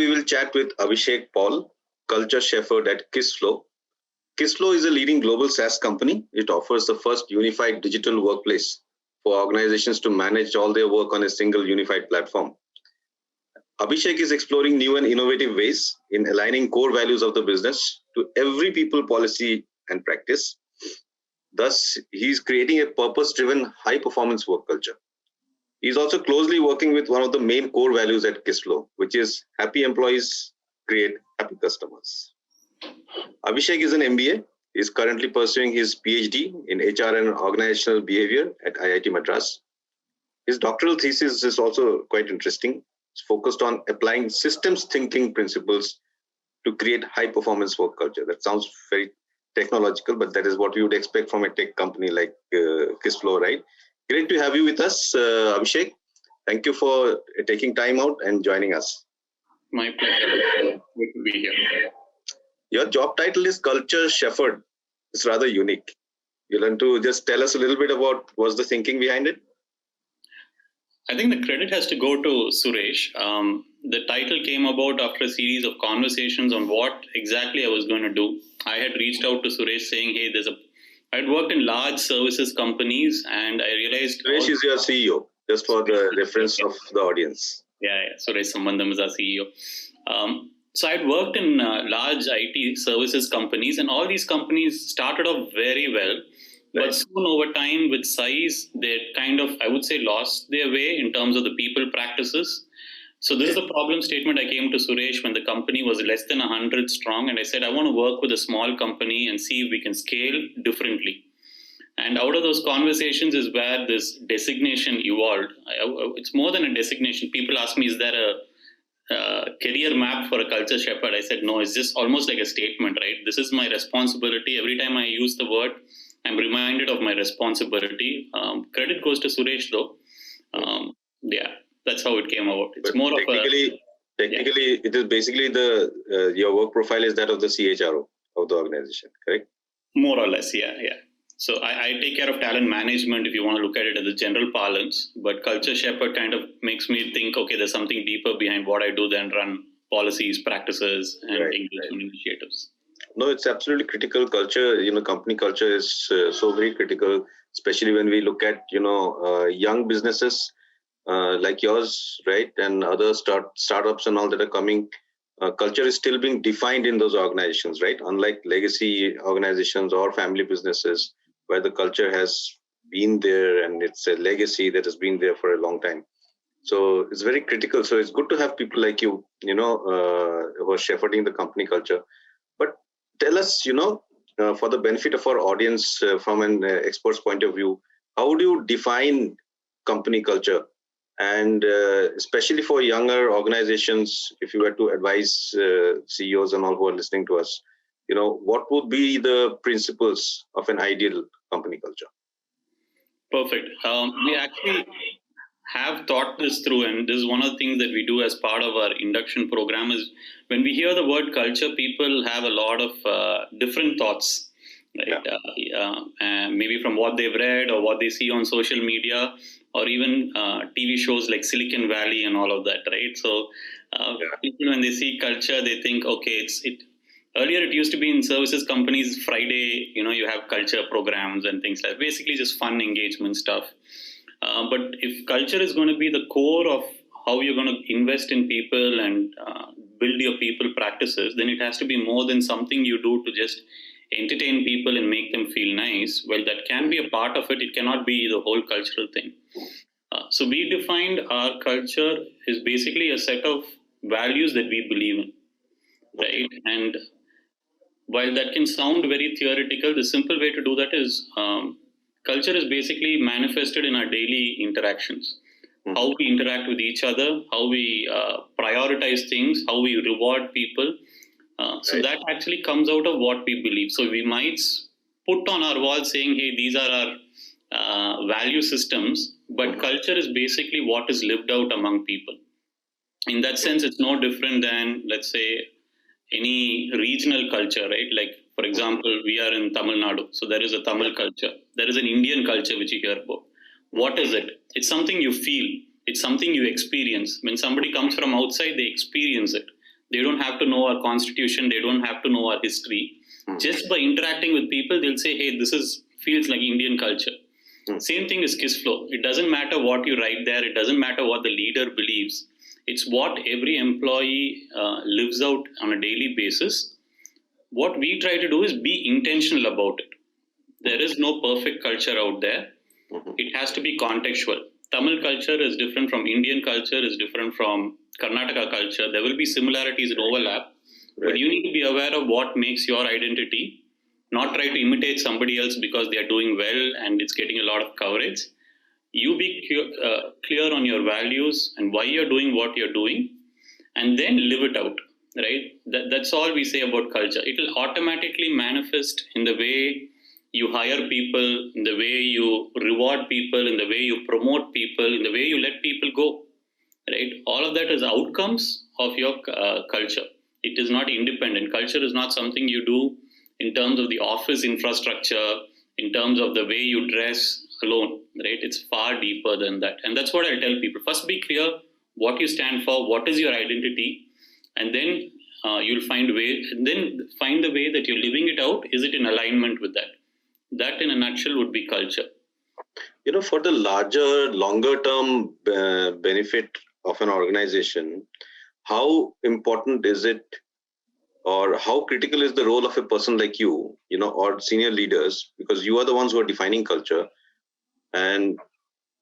we will chat with Abhishek Paul, Culture Shepherd at Kissflow. Kissflow is a leading global SaaS company. It offers the first unified digital workplace for organizations to manage all their work on a single unified platform. Abhishek is exploring new and innovative ways in aligning core values of the business to every people, policy, and practice. Thus, he is creating a purpose-driven, high-performance work culture. He is also closely working with one of the main core values at Kissflow, which is happy employees create happy customers. Abhishek is an MBA. He is currently pursuing his PhD in HR and organizational behavior at IIT Madras. His doctoral thesis is also quite interesting. It's focused on applying systems thinking principles to create high-performance work culture. That sounds very technological, but that is what you would expect from a tech company like Kissflow, right? Great to have you with us, Abhishek. Thank you for taking time out and joining us. My pleasure. Good to be here. Your job title is Culture Shepherd. It's rather unique. You want to just tell us a little bit about what's the thinking behind it? I think the credit has to go to Suresh. The title came about after a series of conversations on what exactly I was going to do. I had reached out to Suresh saying, hey, I'd worked in large services companies and I realized... Suresh is your CEO, just for the reference of the audience. Yeah. Suresh Sambandam is our CEO. So I'd worked in large IT services companies, and all these companies started off very well. Right. But soon over time, with size, they kind of, I would say, lost their way in terms of the people practices. So this is the problem statement I came to Suresh when the company was less than 100 strong. And I said, I want to work with a small company and see if we can scale differently. And out of those conversations is where this designation evolved. It's more than a designation. People ask me, is there a career map for a culture shepherd? I said, no, it's just almost like a statement, right? This is my responsibility. Every time I use the word, I'm reminded of my responsibility. Credit goes to Suresh though. That's how it came about. It's more technically, it is basically your work profile is that of the CHRO of the organization, correct? More or less, yeah. So I take care of talent management, if you want to look at it as a general parlance, but culture shepherd kind of makes me think, okay, there's something deeper behind what I do than run policies, practices, and engagement initiatives. No, it's absolutely critical. Culture, company culture is so very critical, especially when we look at, young businesses like yours, right? And other startups and all that are coming. Culture is still being defined in those organizations, right? Unlike legacy organizations or family businesses where the culture has been there and it's a legacy that has been there for a long time. So it's very critical. So it's good to have people like you, who are shepherding the company culture. But tell us, for the benefit of our audience from an expert's point of view, how would you define company culture? And especially for younger organizations, if you were to advise CEOs and all who are listening to us, what would be the principles of an ideal company culture? Perfect. We actually have thought this through, and this is one of the things that we do as part of our induction program is when we hear the word culture, people have a lot of different thoughts, right? Maybe from what they've read or what they see on social media, or even TV shows like Silicon Valley and all of that, right? So people, when they see culture, they think, okay, earlier it used to be in services companies, Friday, you have culture programs and things like that, basically just fun engagement stuff. But if culture is going to be the core of how you're going to invest in people and build your people practices, then it has to be more than something you do to just entertain people and make them feel nice. Well, that can be a part of it. It cannot be the whole cultural thing. So we defined our culture is basically a set of values that we believe in, right? And while that can sound very theoretical, the simple way to do that is culture is basically manifested in our daily interactions. How we interact with each other, how we prioritize things, how we reward people. So that actually comes out of what we believe. So we might put on our wall saying, hey, these are our value systems, but culture is basically what is lived out among people. In that sense, it's no different than, let's say, any regional culture, right? Like, for example, we are in Tamil Nadu. So there is a Tamil culture. There is an Indian culture which you hear about. What is it? It's something you feel. It's something you experience. When somebody comes from outside, they experience it. They don't have to know our constitution. They don't have to know our history. Just by interacting with people, they'll say, hey, feels like Indian culture. Same thing is Kissflow. It doesn't matter what you write there. It doesn't matter what the leader believes. It's what every employee lives out on a daily basis. What we try to do is be intentional about it. There is no perfect culture out there. It has to be contextual. Tamil culture is different from Indian culture, is different from Karnataka culture. There will be similarities and overlap. Right. But you need to be aware of what makes your identity. Not try to imitate somebody else because they are doing well and it's getting a lot of coverage. You be clear on your values and why you're doing what you're doing, and then live it out, right? That's all we say about culture. It will automatically manifest in the way you hire people, in the way you reward people, in the way you promote people, in the way you let people go, right? All of that is outcomes of your culture. It is not independent. Culture is not something you do in terms of the office infrastructure, in terms of the way you dress alone, right? It's far deeper than that. And that's what I'll tell people. First, be clear what you stand for, what is your identity, and then you'll find a way, and then find the way that you're living it out. Is it in alignment with that? That in a nutshell would be culture. For the larger, longer term benefit of an organization, how important is it, or how critical is the role of a person like you, or senior leaders, because you are the ones who are defining culture, and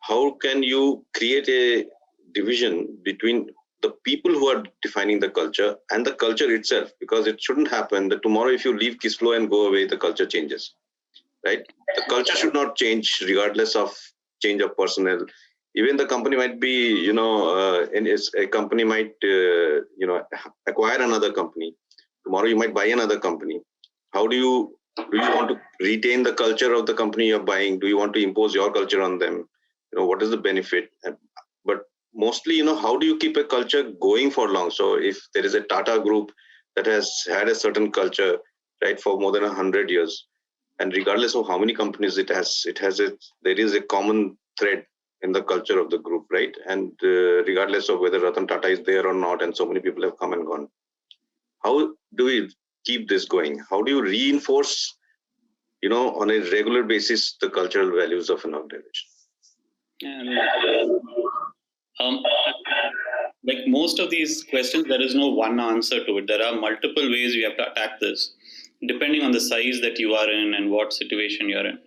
how can you create a division between the people who are defining the culture and the culture itself? Because it shouldn't happen that tomorrow if you leave Kissflow and go away, the culture changes, right? The culture should not change regardless of change of personnel. Even the company might be, a company might, acquire another company. Tomorrow you might buy another company. How do you want to retain the culture of the company you're buying? Do you want to impose your culture on them? What is the benefit? But mostly, how do you keep a culture going for long? So if there is a Tata group that has had a certain culture, right, for more than 100 years, and regardless of how many companies there is a common thread in the culture of the group, right? And regardless of whether Ratan Tata is there or not, and so many people have come and gone. How do we keep this going? How do you reinforce, on a regular basis, the cultural values of an organization? Like most of these questions, there is no one answer to it. There are multiple ways you have to attack this, depending on the size that you are in and what situation you're in.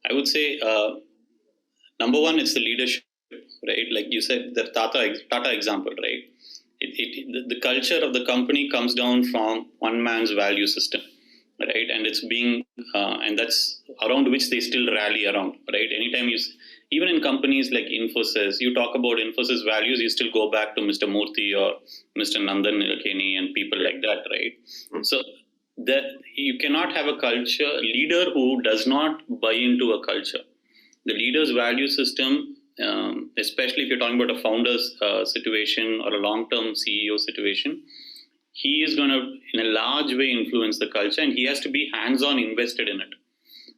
I would say, number one, it's the leadership, right? Like you said, the Tata example, right? The culture of the company comes down from one man's value system, right? And it's and that's around which they still rally around, right? Anytime even in companies like Infosys, you talk about Infosys values, you still go back to Mr. Murthy or Mr. Nandan Nilekani and people like that, right? So that you cannot have a leader who does not buy into a culture. The leader's value system, especially if you're talking about a founder's situation or a long-term CEO situation, he is going to, in a large way, influence the culture, and he has to be hands-on invested in it,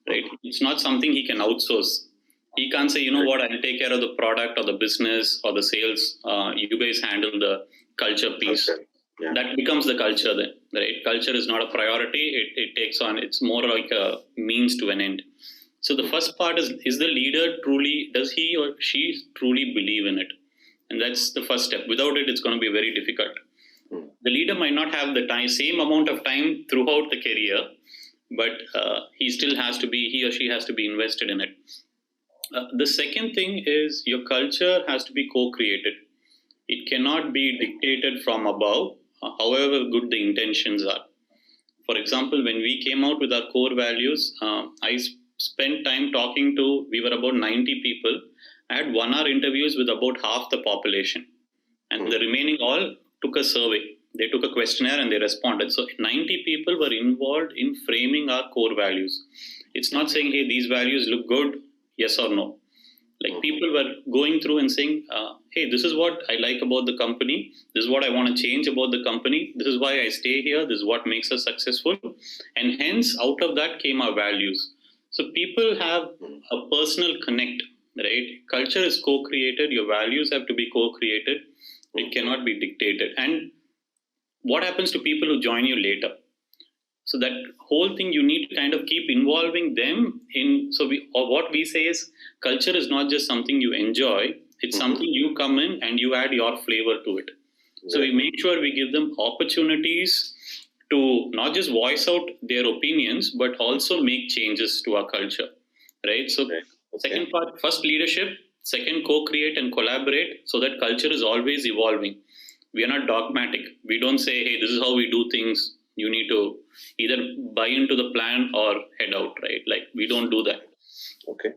right? It's not something he can outsource. He can't say, what, I'll take care of the product or the business or the sales. You guys handle the culture piece. Okay. Yeah. That becomes the culture then, right? Culture is not a priority. It takes on, it's more like a means to an end. So the first part is the leader does he or she truly believe in it? And that's the first step. Without it, it's going to be very difficult. The leader might not have the same amount of time throughout the career, but he or she has to be invested in it. The second thing is your culture has to be co-created. It cannot be dictated from above, however good the intentions are. For example, when we came out with our core values, I spent time we were about 90 people. I had 1 hour interviews with about half the population. And the remaining all took a survey. They took a questionnaire and they responded. So 90 people were involved in framing our core values. It's not saying, hey, these values look good, yes or no. Like people were going through and saying, hey, this is what I like about the company. This is what I want to change about the company. This is why I stay here. This is what makes us successful. And hence, out of that came our values. So people have a personal connect, right? Culture is co-created. Your values have to be co-created. It cannot be dictated. And what happens to people who join you later? So that whole thing, you need to kind of keep involving them in. So what we say is, culture is not just something you enjoy. It's something you come in and you add your flavor to it. So we make sure we give them opportunities to not just voice out their opinions, but also make changes to our culture, right? So second part, first leadership, second co-create and collaborate, so that culture is always evolving. We are not dogmatic. We don't say, hey, this is how we do things. You need to either buy into the plan or head out, right? Like, we don't do that. Okay.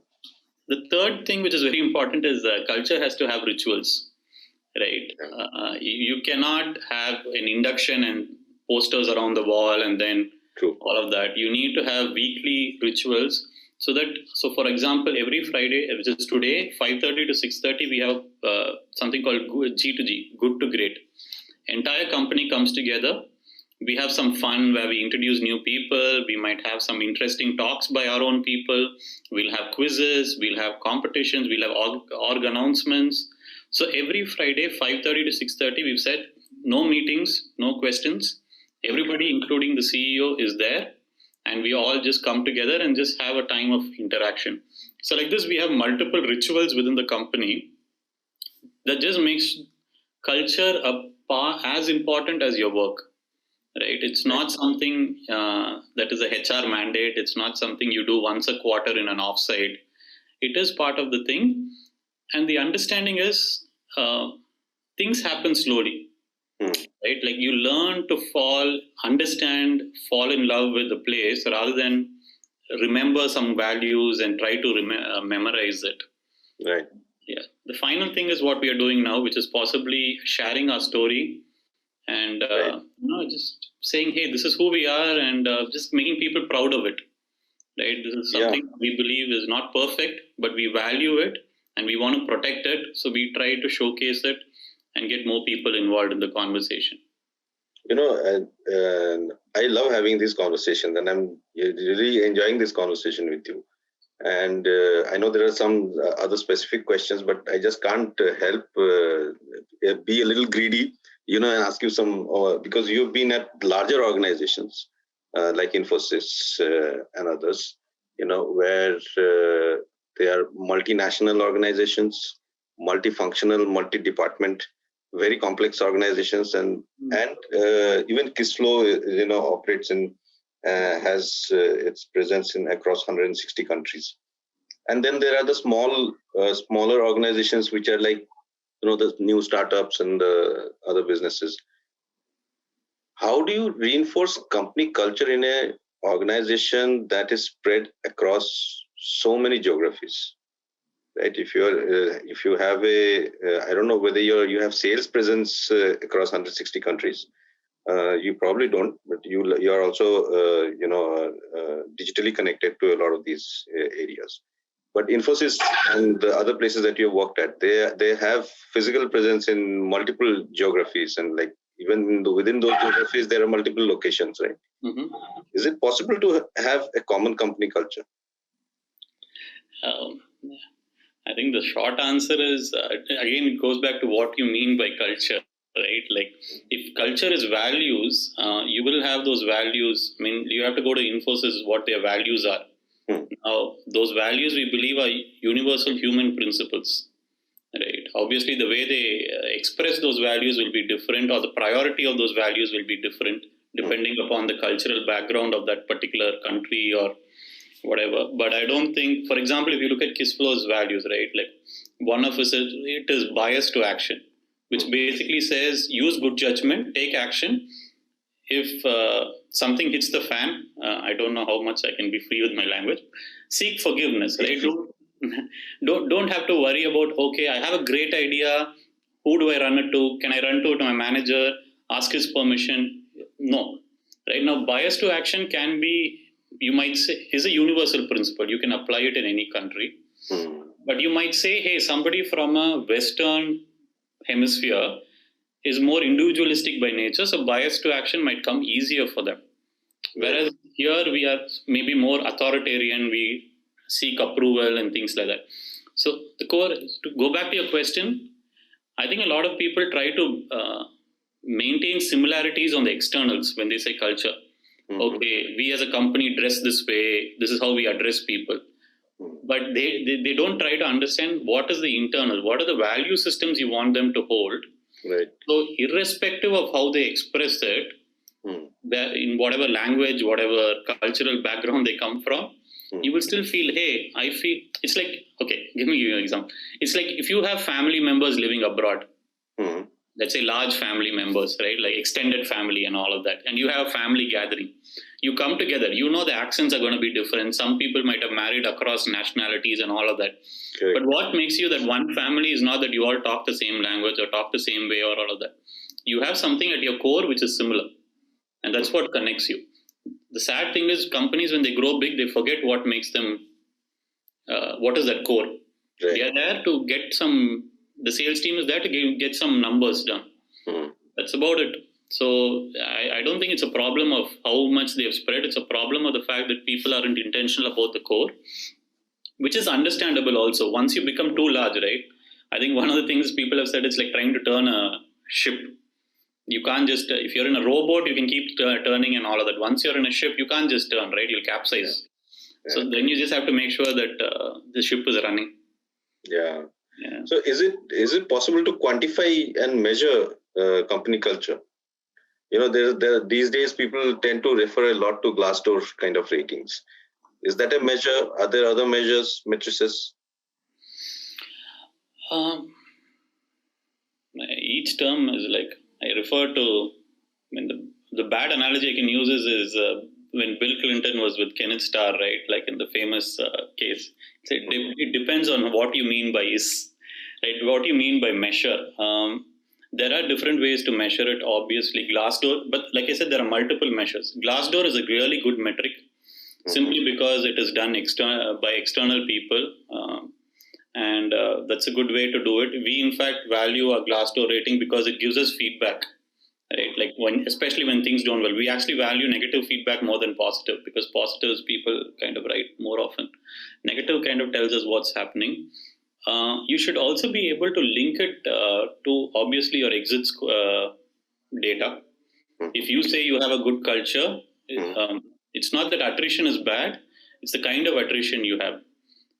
The third thing, which is very important, is culture has to have rituals, right? You cannot have an induction and posters around the wall and then all of that. You need to have weekly rituals. So for example, every Friday, which is today, 5:30 to 6:30, we have something called G2G, good to great. Entire company comes together. We have some fun where we introduce new people. We might have some interesting talks by our own people. We'll have quizzes. We'll have competitions. We'll have org announcements. So every Friday, 5:30 to 6:30, we've said no meetings, no questions. Everybody, including the CEO, is there. And we all just come together and just have a time of interaction. So like this, we have multiple rituals within the company that just makes culture as important as your work. Right? It's not something that is a HR mandate. It's not something you do once a quarter in an offsite. It is part of the thing. And the understanding is things happen slowly. Right? Like, you learn to understand, fall in love with the place rather than remember some values and try to memorize it. Right. Yeah. The final thing is what we are doing now, which is possibly sharing our story and just saying, hey, this is who we are, and just making people proud of it. Right? This is something we believe is not perfect, but we value it and we want to protect it. So we try to showcase it and get more people involved in the conversation. I love having this conversation, and I'm really enjoying this conversation with you. And I know there are some other specific questions, but I just can't help be a little greedy, and ask you some, because you've been at larger organizations like Infosys and others, where they are multinational organizations, multifunctional, multi-department, very complex organizations, and even Kissflow, operates in has its presence in across 160 countries. And then there are the smaller organizations which are like, the new startups and the other businesses. How do you reinforce company culture in a organization that is spread across so many geographies? Right? If you have I don't know whether you have sales presence across 160 countries. You probably don't, but you are also digitally connected to a lot of these areas. But Infosys and the other places that you have worked at, they have physical presence in multiple geographies, and like even within those geographies there are multiple locations, right? Mm-hmm. Is it possible to have a common company culture? I think the short answer is, again, it goes back to what you mean by culture, right? Like, if culture is values, you will have those values. I mean, you have to go to Infosys, what their values are. Now, those values we believe are universal human principles, right? Obviously, the way they express those values will be different, or the priority of those values will be different, depending upon the cultural background of that particular country or whatever. But I don't think, for example, if you look at Kissflow's values, right, like one of us it is bias to action, which basically says use good judgment, take action. If something hits the fan, I don't know how much I can be free with my language. Seek forgiveness, right? Don't have to worry about, okay, I have a great idea. Who do I run it to? Can I run to my manager? Ask his permission? No. Right now, bias to action can be, you might say, is a universal principle. You can apply it in any country. But you might say, hey, somebody from a Western hemisphere is more individualistic by nature, so bias to action might come easier for them. Whereas here we are maybe more authoritarian, we seek approval and things like that. So the core, to go back to your question, I think a lot of people try to maintain similarities on the externals when they say culture. Okay, we as a company dress this way. This is how we address people. But they don't try to understand what is the internal, what are the value systems you want them to hold. Right. So irrespective of how they express it, in whatever language, whatever cultural background they come from, you will still feel, hey, I feel, it's like, okay, give me an example. It's like if you have family members living abroad, let's say large family members, right? Like extended family and all of that. And you have a family gathering. You come together, you know the accents are going to be different. Some people might have married across nationalities and all of that. Okay. But what makes you that one family is not that you all talk the same language or talk the same way or all of that. You have something at your core which is similar. And that's what connects you. The sad thing is companies, when they grow big, they forget what makes them, what is that core. Right. They are there to get some, the sales team is there to get some numbers done. That's about it. So I don't think it's a problem of how much they have spread. It's a problem of the fact that people aren't intentional about the core, which is understandable also. Once you become too large, right? I think one of the things people have said, it's like trying to turn a ship. You can't just, if you're in a rowboat, you can keep turning and all of that. Once you're in a ship, you can't just turn, right? You'll capsize. Yeah. So then you just have to make sure that the ship is running. Yeah. So is it possible to quantify and measure company culture? You know, there these days people tend to refer a lot to Glassdoor kind of ratings. Is that a measure? Are there other measures, matrices? Each term is like, I refer to, I mean, the bad analogy I can use is when Bill Clinton was with Kenneth Starr, right? Like in the famous case. So it depends on what you mean by is, right? What you mean by measure. There are different ways to measure it, obviously. Glassdoor, but like I said, there are multiple measures. Glassdoor is a really good metric, simply because it is done by external people. And that's a good way to do it. We, in fact, value our Glassdoor rating because it gives us feedback, right? Like especially when things don't well, we actually value negative feedback more than positive, because positives people kind of write more often. Negative kind of tells us what's happening. You should also be able to link it to obviously your exits data. If you say you have a good culture, it's not that attrition is bad, it's the kind of attrition you have.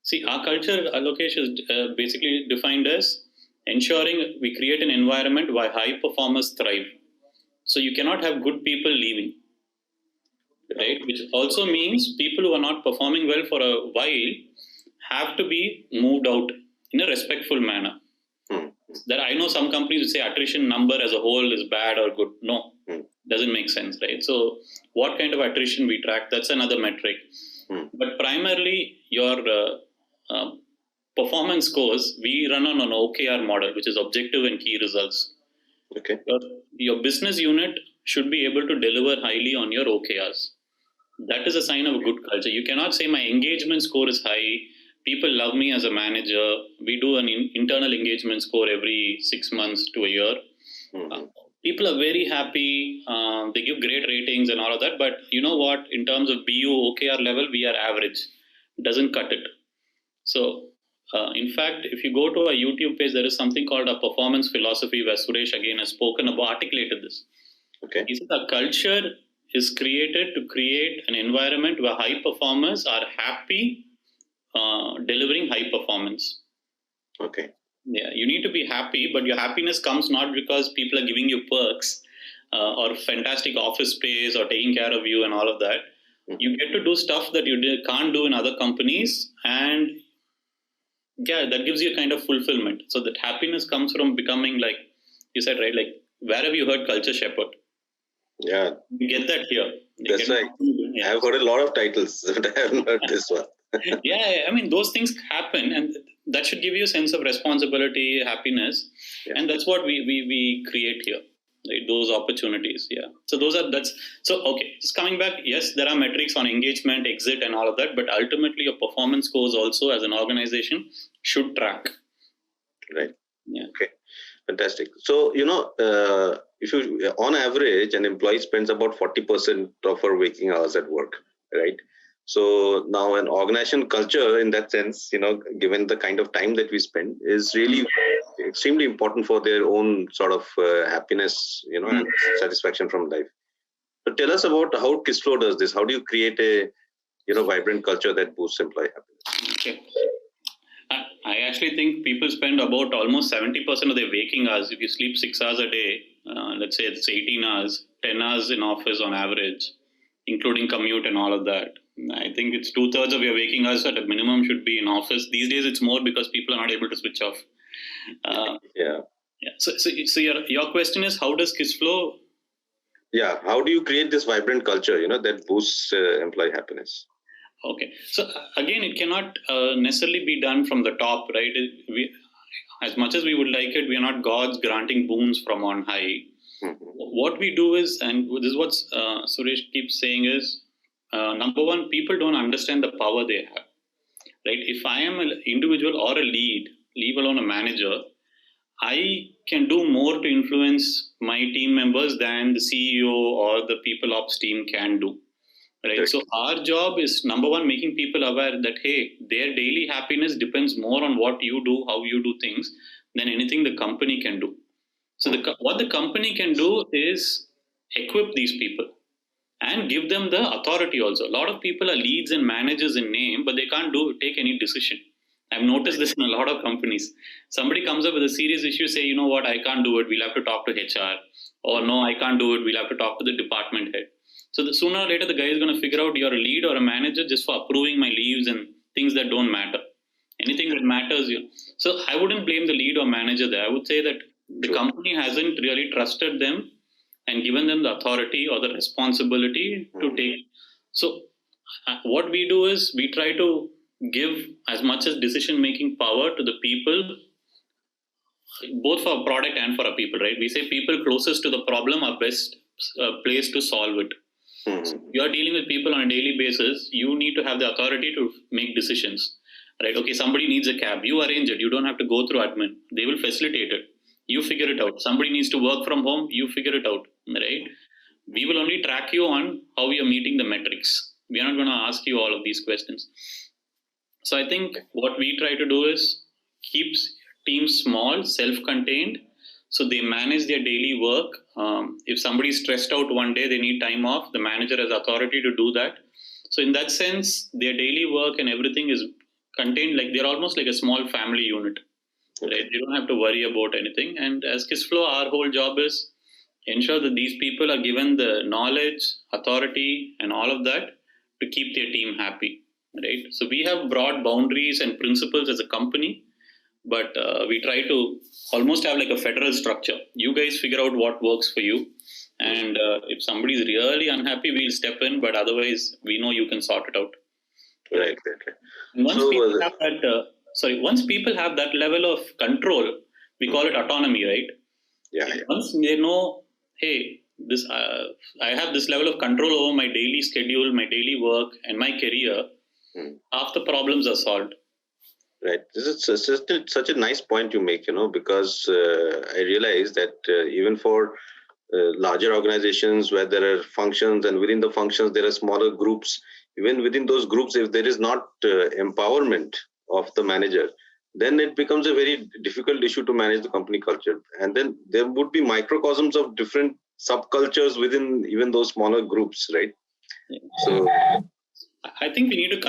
See, our culture, Alokesh, is basically defined as ensuring we create an environment where high performers thrive. So you cannot have good people leaving, right? Which also means people who are not performing well for a while have to be moved out in a respectful manner. That I know some companies would say attrition number as a whole is bad or good. No, doesn't make sense, right? So what kind of attrition we track, that's another metric. But primarily your performance scores, we run on an OKR model, which is objective and key results. Okay. Your business unit should be able to deliver highly on your OKRs. That is a sign of a good culture. You cannot say my engagement score is high, people love me as a manager. We do an internal engagement score every 6 months to a year. People are very happy. They give great ratings and all of that. But you know what? In terms of BU OKR level, we are average. Doesn't cut it. So, in fact, if you go to a YouTube page, there is something called a performance philosophy where Suresh again has spoken about, articulated this. Okay. He said a culture is created to create an environment where high performers are happy delivering high performance. Okay. Yeah, you need to be happy, but your happiness comes not because people are giving you perks or fantastic office space or taking care of you and all of that. You get to do stuff that you can't do in other companies, and yeah, that gives you a kind of fulfillment. So that happiness comes from becoming, like you said, right? Like, where have you heard culture shepherd? Yeah. You get that here. That's right. Yeah. I've heard a lot of titles, but I haven't heard this one. Yeah, I mean, those things happen, and that should give you a sense of responsibility, happiness, and that's what we create here, right? Those opportunities, So okay. Just coming back, yes, there are metrics on engagement, exit, and all of that, but ultimately, your performance scores also as an organization should track. Right. Yeah. Okay. Fantastic. So if you, on average, an employee spends about 40% of her waking hours at work, right? So now an organization culture in that sense, given the kind of time that we spend, is really extremely important for their own sort of happiness, and satisfaction from life. So tell us about how Kissflow does this. How do you create a vibrant culture that boosts employee happiness? Okay. I actually think people spend about almost 70% of their waking hours. If you sleep 6 hours a day, let's say it's 18 hours, 10 hours in office on average, including commute and all of that. I think it's 2/3 of your waking hours at a minimum should be in office. These days it's more because people are not able to switch off. Yeah. So your question is, how does Kissflow? Yeah. How do you create this vibrant culture, that boosts employee happiness? Okay. So again, it cannot necessarily be done from the top, right? As much as we would like it, we are not gods granting boons from on high. What we do is, and this is what Suresh keeps saying is, number one, people don't understand the power they have, right? If I am an individual or a leave alone a manager, I can do more to influence my team members than the CEO or the people ops team can do. Right. So our job is, number one, making people aware that, hey, their daily happiness depends more on what you do, how you do things, than anything the company can do. So what the company can do is equip these people and give them the authority also. A lot of people are leads and managers in name, but they can't take any decision. I've noticed this in a lot of companies. Somebody comes up with a serious issue, say, you know what, I can't do it, we'll have to talk to HR. Or no, I can't do it, we'll have to talk to the department head. So sooner or later, the guy is going to figure out you're a lead or a manager just for approving my leaves and things that don't matter. Anything that matters. So I wouldn't blame the lead or manager there. I would say that the company hasn't really trusted them and given them the authority or the responsibility to take. So what we do is we try to give as much as decision-making power to the people, both for a product and for a people, right? We say people closest to the problem are best placed to solve it. So you're dealing with people on a daily basis, you need to have the authority to make decisions, right? Okay, somebody needs a cab, you arrange it, you don't have to go through admin, they will facilitate it, you figure it out. Somebody needs to work from home, you figure it out, right? We will only track you on how we are meeting the metrics. We are not going to ask you all of these questions. So I think what we try to do is keep teams small, self-contained, so they manage their daily work. If somebody is stressed out one day, they need time off, the manager has authority to do that. So in that sense, their daily work and everything is contained, like they're almost like a small family unit, right? They don't have to worry about anything. And as Kissflow, our whole job is ensure that these people are given the knowledge, authority, and all of that to keep their team happy, right? So we have broad boundaries and principles as a company, but we try to almost have like a federal structure. You guys figure out what works for you. And if somebody is really unhappy, we'll step in, but otherwise we know you can sort it out. Right. Once people have that level of control, we call it autonomy, right? Yeah. Once they know, hey, I have this level of control over my daily schedule, my daily work, and my career, half the problems are solved. Right. This is such a nice point you make, because I realize that even for larger organizations where there are functions, and within the functions there are smaller groups, even within those groups, if there is not empowerment of the manager, then it becomes a very difficult issue to manage the company culture. And then there would be microcosms of different subcultures within even those smaller groups, right? So I think we need to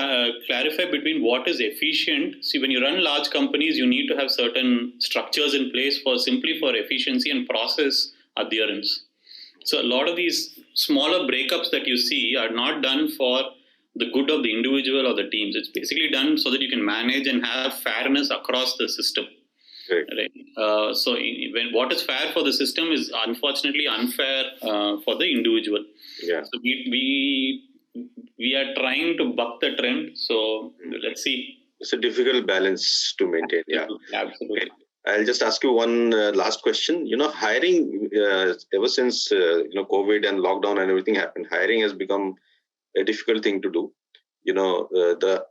clarify between what is efficient. See, when you run large companies, you need to have certain structures in place for efficiency and process adherence. So a lot of these smaller breakups that you see are not done for the good of the individual or the teams. It's basically done so that you can manage and have fairness across the system. Right. So when what is fair for the system is unfortunately unfair for the individual. Yeah. So we are trying to buck the trend. So let's see. It's a difficult balance to maintain. Yeah, absolutely. Okay. I'll just ask you one last question. Hiring ever since COVID and lockdown and everything happened, hiring has become a difficult thing to do. The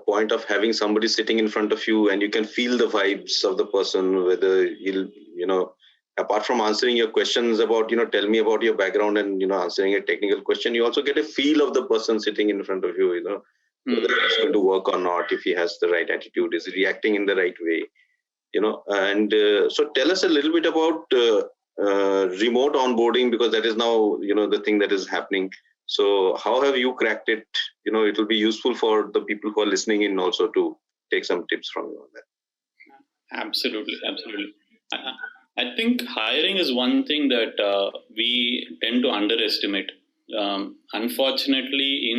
point of having somebody sitting in front of you and you can feel the vibes of the person, whether apart from answering your questions about, tell me about your background and, answering a technical question, you also get a feel of the person sitting in front of you, whether he's going to work or not, if he has the right attitude, is he reacting in the right way. And so tell us a little bit about remote onboarding, because that is now, the thing that is happening. So how have you cracked it? It will be useful for the people who are listening in also to take some tips from you on that. Absolutely. I think hiring is one thing that we tend to underestimate. Unfortunately,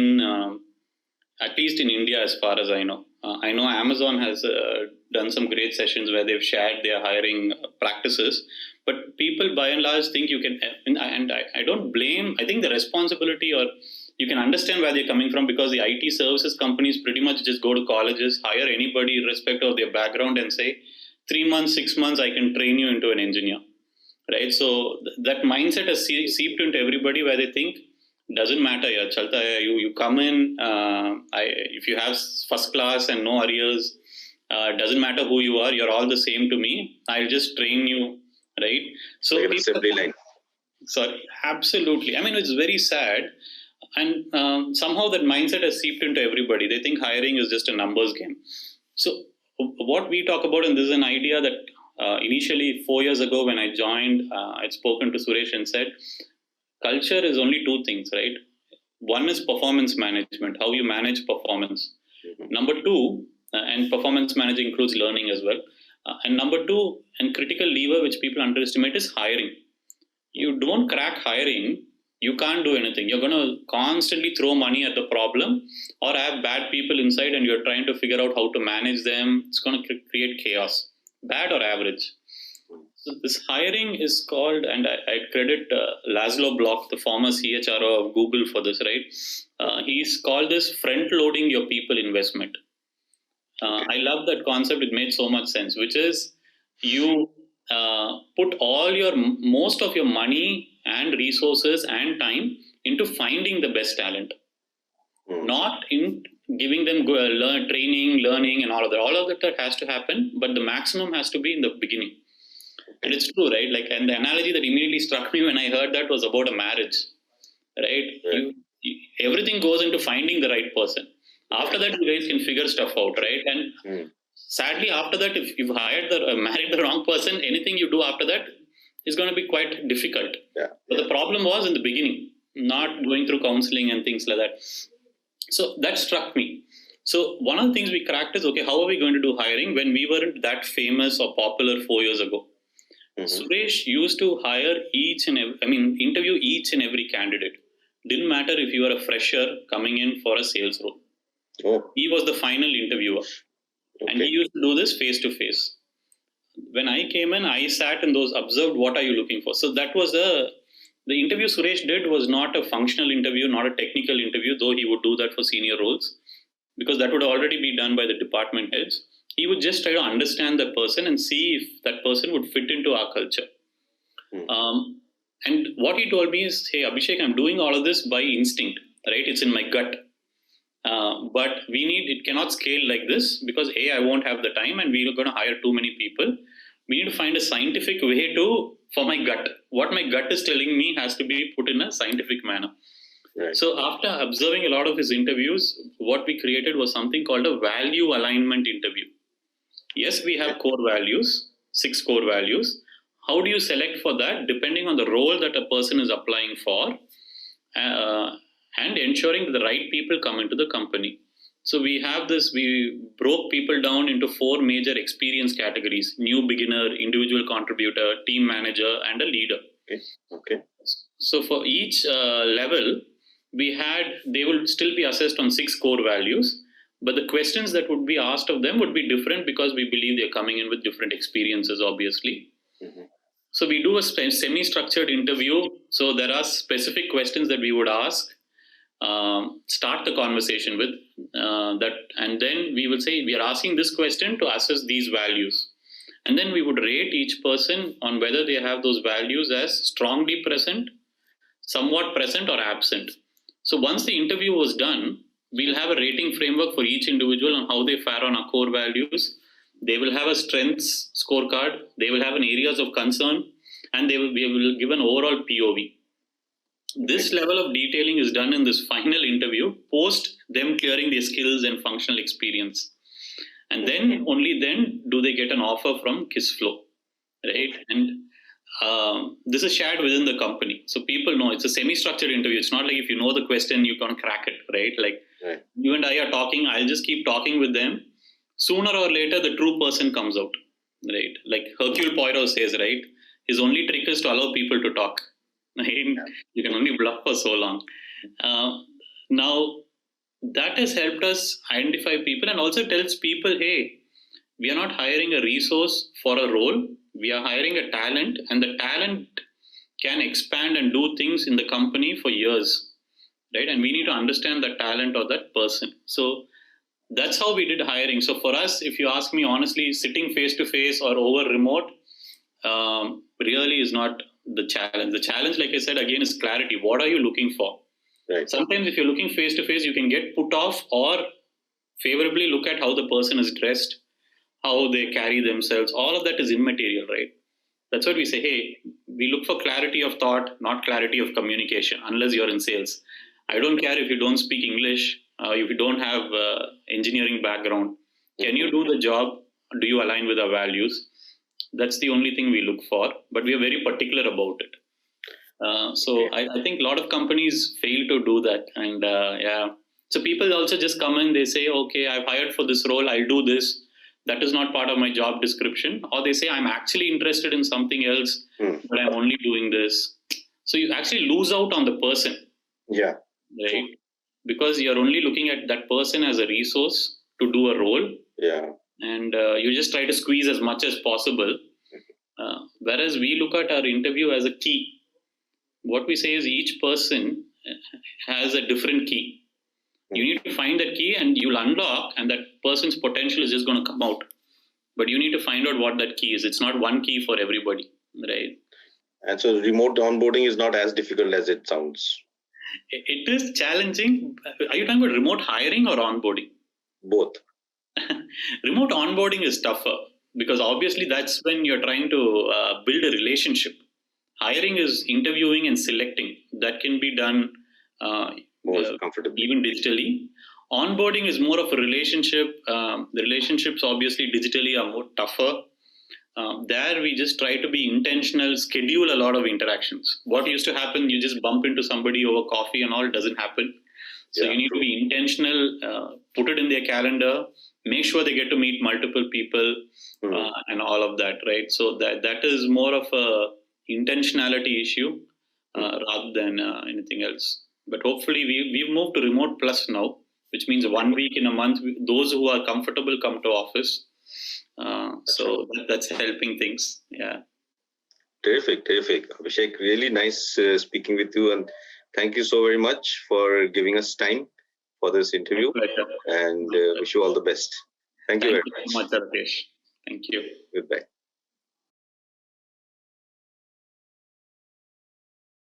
at least in India, as far as I know Amazon has done some great sessions where they've shared their hiring practices. But people, by and large, think you can, and I don't blame. I think the responsibility, or you can understand where they're coming from, because the IT services companies pretty much just go to colleges, hire anybody irrespective of their background, and say, 3 months, 6 months, I can train you into an engineer, right? So that mindset has seeped into everybody, where they think, doesn't matter, chalta hai, you come in, if you have first class and no arrears, doesn't matter who you are, you're all the same to me. I'll just train you, right? So like assembly line. Sorry, absolutely. I mean, it's very sad, and somehow that mindset has seeped into everybody. They think hiring is just a numbers game. So what we talk about, and this is an idea that initially 4 years ago when I joined, I'd spoken to Suresh and said, culture is only two things, right? One is performance management, how you manage performance. Mm-hmm. Number two, and performance managing includes learning as well. And number two, and critical lever which people underestimate, is hiring. You don't crack hiring, you can't do anything. You're going to constantly throw money at the problem, or have bad people inside and you're trying to figure out how to manage them. It's going to create chaos, bad or average. So this hiring is called, and I credit Laszlo Block, the former CHRO of Google, for this, right? He's called this front-loading your people investment. I love that concept. It made so much sense, which is you put most of your money and resources and time into finding the best talent, not in giving them training, learning, and all of that. All of that has to happen, but the maximum has to be in the beginning. And it's true, right? And the analogy that immediately struck me when I heard that was about a marriage, right? Everything goes into finding the right person. After that, you guys can figure stuff out, right? And sadly, after that, if you've married the wrong person, anything you do after that is going to be quite difficult. Yeah. But the problem was in the beginning, not going through counseling and things like that. So that struck me. So one of the things we cracked is, okay, how are we going to do hiring when we weren't that famous or popular 4 years ago? Mm-hmm. Suresh used to interview each and every candidate. Didn't matter if you were a fresher coming in for a sales role. Oh. He was the final interviewer. Okay. And he used to do this face to face. When I came in, I sat and observed, what are you looking for? So that was the interview Suresh did was not a functional interview, not a technical interview, though he would do that for senior roles, because that would already be done by the department heads. He would just try to understand the person and see if that person would fit into our culture. And what he told me is, hey, Abhishek, I'm doing all of this by instinct, right? It's in my gut. But it cannot scale like this, because I won't have the time and we're going to hire too many people. We need to find a scientific way for my gut. What my gut is telling me has to be put in a scientific manner. Right. So after observing a lot of his interviews, what we created was something called a value alignment interview. Yes, we have core values, 6 core values. How do you select for that? Depending on the role that a person is applying for, and ensuring that the right people come into the company. So we broke people down into 4 major experience categories: new beginner, individual contributor, team manager, and a leader. Okay. So for each level, they will still be assessed on 6 core values, but the questions that would be asked of them would be different, because we believe they're coming in with different experiences, obviously. Mm-hmm. So we do a semi-structured interview. So there are specific questions that we would ask, start the conversation with that, and then we will say, we are asking this question to assess these values. And then we would rate each person on whether they have those values as strongly present, somewhat present, or absent. So once the interview was done, we'll have a rating framework for each individual on how they fare on our core values. They will have a strengths scorecard. They will have an areas of concern, and we will give an overall POV. This level of detailing is done in this final interview, post them clearing their skills and functional experience. And then only then do they get an offer from Kissflow, right? And this is shared within the company, so people know it's a semi-structured interview. It's not like if you know the question you can crack it, right? Like you and I are talking, I'll just keep talking with them. Sooner or later, the true person comes out, right? Like Hercule Poirot says, right? His only trick is to allow people to talk. Right? You can only bluff for so long. Now, that has helped us identify people and also tells people, hey, we are not hiring a resource for a role. We are hiring a talent, and the talent can expand and do things in the company for years, right? And we need to understand that talent or that person. So that's how we did hiring. So for us, if you ask me honestly, sitting face to face or over remote really is not the challenge. The challenge, like I said, again, is clarity. What are you looking for? Right. Sometimes if you're looking face to face, you can get put off or favorably look at how the person is dressed, how they carry themselves. All of that is immaterial, right? That's what we say, hey, we look for clarity of thought, not clarity of communication, unless you're in sales. I don't care if you don't speak English, if you don't have engineering background. Can you do the job? Do you align with our values? That's the only thing we look for, but we are very particular about it. So I think a lot of companies fail to do that. And so people also just come in, they say, okay, I've hired for this role, I'll do this. That is not part of my job description. Or they say, I'm actually interested in something else, but I'm only doing this. So you actually lose out on the person. Yeah. Right? Because you're only looking at that person as a resource to do a role. Yeah. And you just try to squeeze as much as possible. Whereas we look at our interview as a key. What we say is each person has a different key. You need to find that key and you'll unlock, and that person's potential is just going to come out. But you need to find out what that key is. It's not one key for everybody, right? And so remote onboarding is not as difficult as it sounds. It is challenging. Are you talking about remote hiring or onboarding? Both. Remote onboarding is tougher because obviously that's when you're trying to build a relationship. Hiring is interviewing and selecting. That can be done more comfortably, even digitally. Onboarding is more of a relationship. The relationships obviously digitally are more tougher. There we just try to be intentional, schedule a lot of interactions. What used to happen, you just bump into somebody over coffee and all, doesn't happen. So you need to be intentional, put it in their calendar, make sure they get to meet multiple people and all of that, right? So that is more of a intentionality issue rather than anything else. But hopefully we've moved to remote plus now, which means 1 week in a month, those who are comfortable come to office. So that's helping things. Yeah. Terrific. Abhishek, really nice speaking with you, and thank you so very much for giving us time for this interview. And wish you all the best. Thank you very much. Thank you so much, Alokesh. Thank you. Goodbye.